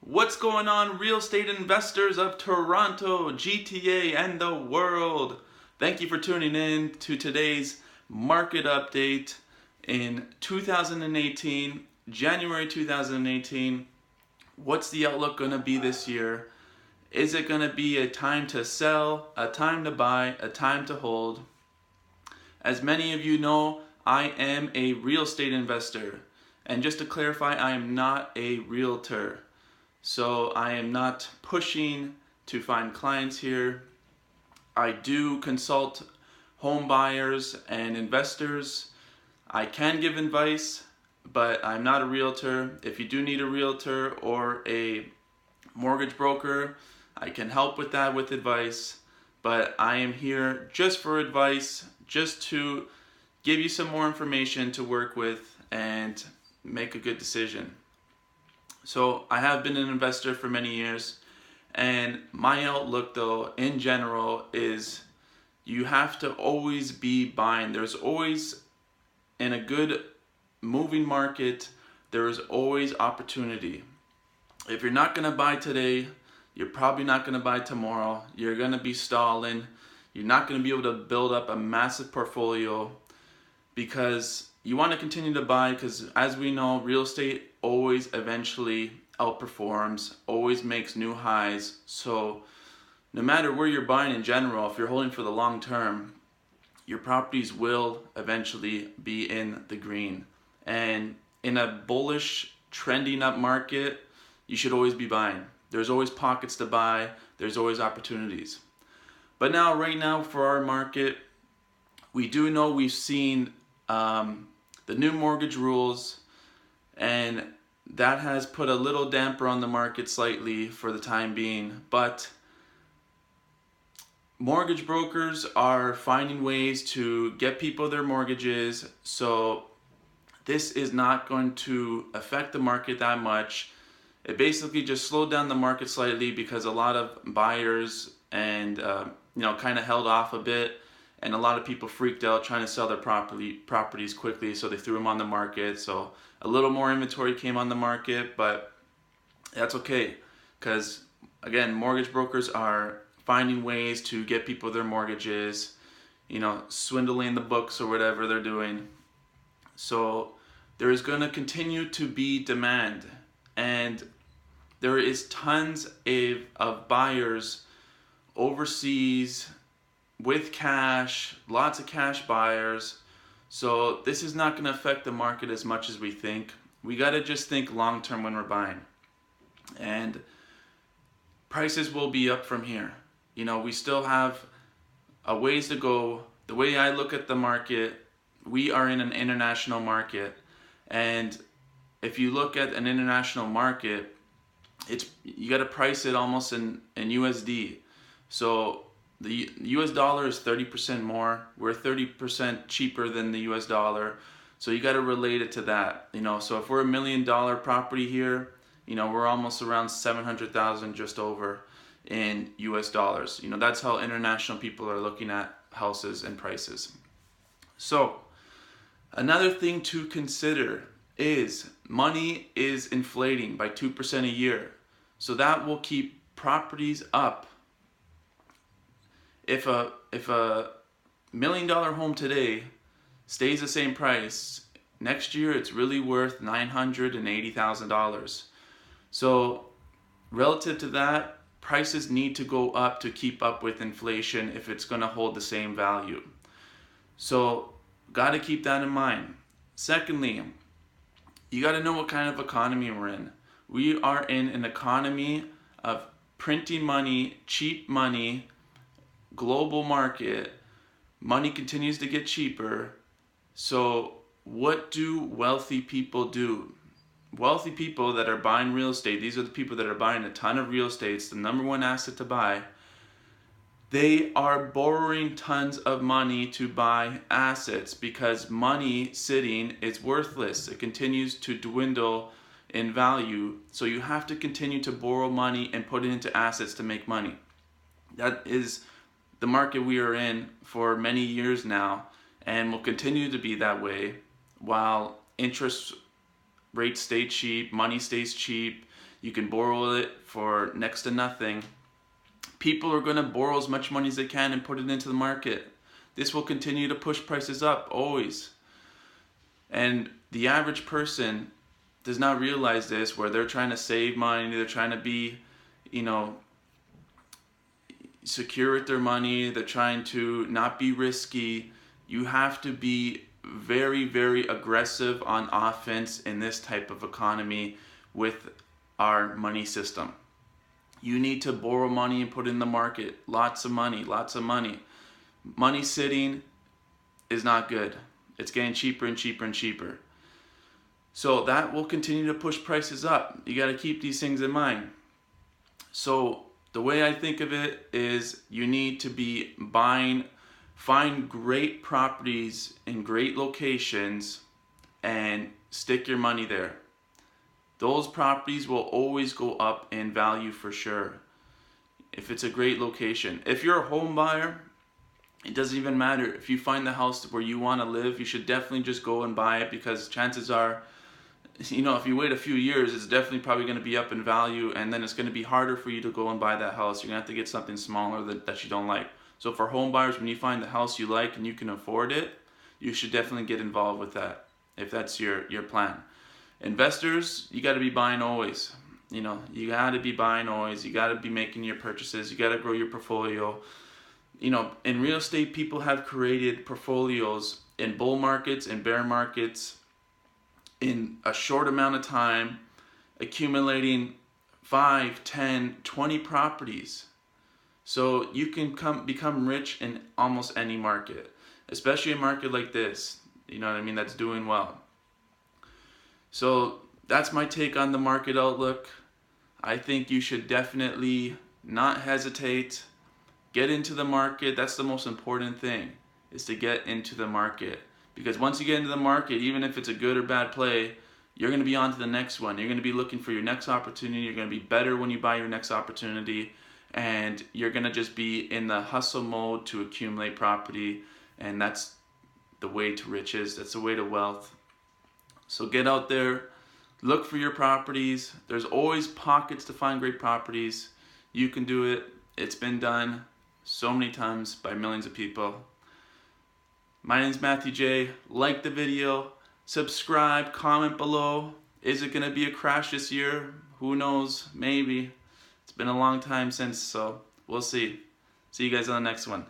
What's going on, real estate investors of Toronto, GTA, and the world? Thank you for tuning in to today's market update in 2018, January 2018. What's the outlook going to be this year? Is it going to be a time to sell, a time to buy, a time to hold? As many of you know, I am a real estate investor. And just to clarify, I am not a realtor. So I am not pushing to find clients here. I do consult home buyers and investors. I can give advice, but I'm not a realtor. If you do need a realtor or a mortgage broker, I can help with that with advice. But I am here just for advice, just to give you some more information to work with and make a good decision. So I have been an investor for many years, and my outlook though in general is you have to always be buying. There's always, in a good moving market, there is always opportunity. If you're not going to buy today, you're probably not going to buy tomorrow. You're going to be stalling. You're not going to be able to build up a massive portfolio because you want to continue to buy, because as we know, real estate always eventually outperforms, always makes new highs. So no matter where you're buying in general, if you're holding for the long term, your properties will eventually be in the green. And in a bullish, trending up market, you should always be buying. There's always pockets to buy. There's always opportunities. But now, right now, for our market, we do know we've seen the new mortgage rules, and that has put a little damper on the market slightly for the time being. But mortgage brokers are finding ways to get people their mortgages, so this is not going to affect the market that much. It basically just slowed down the market slightly because a lot of buyers and kind of held off a bit, and a lot of people freaked out trying to sell their properties quickly, so they threw them on the market. So a little more inventory came on the market, but that's okay, because again, mortgage brokers are finding ways to get people their mortgages, swindling the books or whatever they're doing. So there is going to continue to be demand, and there is tons of buyers overseas with cash, lots of cash buyers. So this is not going to affect the market as much as we think. We got to just think long term when we're buying. And prices will be up from here. We still have a ways to go. The way I look at the market, we are in an international market. And if you look at an international market, you got to price it almost in USD. So the US dollar is 30% more. We're 30% cheaper than the US dollar. So you got to relate it to that. So if we're $1 million property here, we're almost around 700,000 just over in US dollars. That's how international people are looking at houses and prices. So another thing to consider is money is inflating by 2% a year. So that will keep properties up. If a $1 million home today stays the same price, next year it's really worth $980,000. So relative to that, prices need to go up to keep up with inflation if it's going to hold the same value. So got to keep that in mind. Secondly, you got to know what kind of economy we're in. We are in an economy of printing money, cheap money, global market. Money continues to get cheaper. So what do wealthy people do? Wealthy people that are buying real estate, these are the people that are buying a ton of real estate, it's the number one asset to buy. They are borrowing tons of money to buy assets because money sitting is worthless. It continues to dwindle in value. So you have to continue to borrow money and put it into assets to make money. That is the market we are in for many years now, and will continue to be that way while interest rates stay cheap, money stays cheap. You can borrow it for next to nothing. People are going to borrow as much money as they can and put it into the market. This will continue to push prices up, always. And the average person does not realize this, where they're trying to save money, they're trying to be, secure with their money, they're trying to not be risky. You have to be very, very aggressive on offense in this type of economy with our money system. You need to borrow money and put in the market. Lots of money, lots of money. Money sitting is not good. It's getting cheaper and cheaper and cheaper. So that will continue to push prices up. You got to keep these things in mind. So the way I think of it is you need to be find great properties in great locations and stick your money there. Those properties will always go up in value for sure, if it's a great location. If you're a home buyer, it doesn't even matter. If you find the house where you want to live, you should definitely just go and buy it, because chances are, if you wait a few years, it's definitely probably going to be up in value, and then it's going to be harder for you to go and buy that house. You're going to have to get something smaller that you don't like. So for home buyers, when you find the house you like and you can afford it, you should definitely get involved with that, if that's your plan. Investors, you got to be buying always. You got to be buying always. You got to be making your purchases. You got to grow your portfolio. In real estate, people have created portfolios in bull markets and bear markets in a short amount of time, accumulating 5, 10, 20 properties. So you can become rich in almost any market, especially a market like this, that's doing well. So that's my take on the market outlook. I think you should definitely not hesitate. Get into the market. That's the most important thing, is to get into the market. Because once you get into the market, even if it's a good or bad play, you're going to be on to the next one. You're going to be looking for your next opportunity. You're going to be better when you buy your next opportunity. And you're going to just be in the hustle mode to accumulate property. And that's the way to riches. That's the way to wealth. So get out there, look for your properties. There's always pockets to find great properties. You can do it. It's been done so many times by millions of people. My name is Matthew J. Like the video, subscribe, comment below. Is it going to be a crash this year? Who knows? Maybe. It's been a long time since, so we'll see. See you guys on the next one.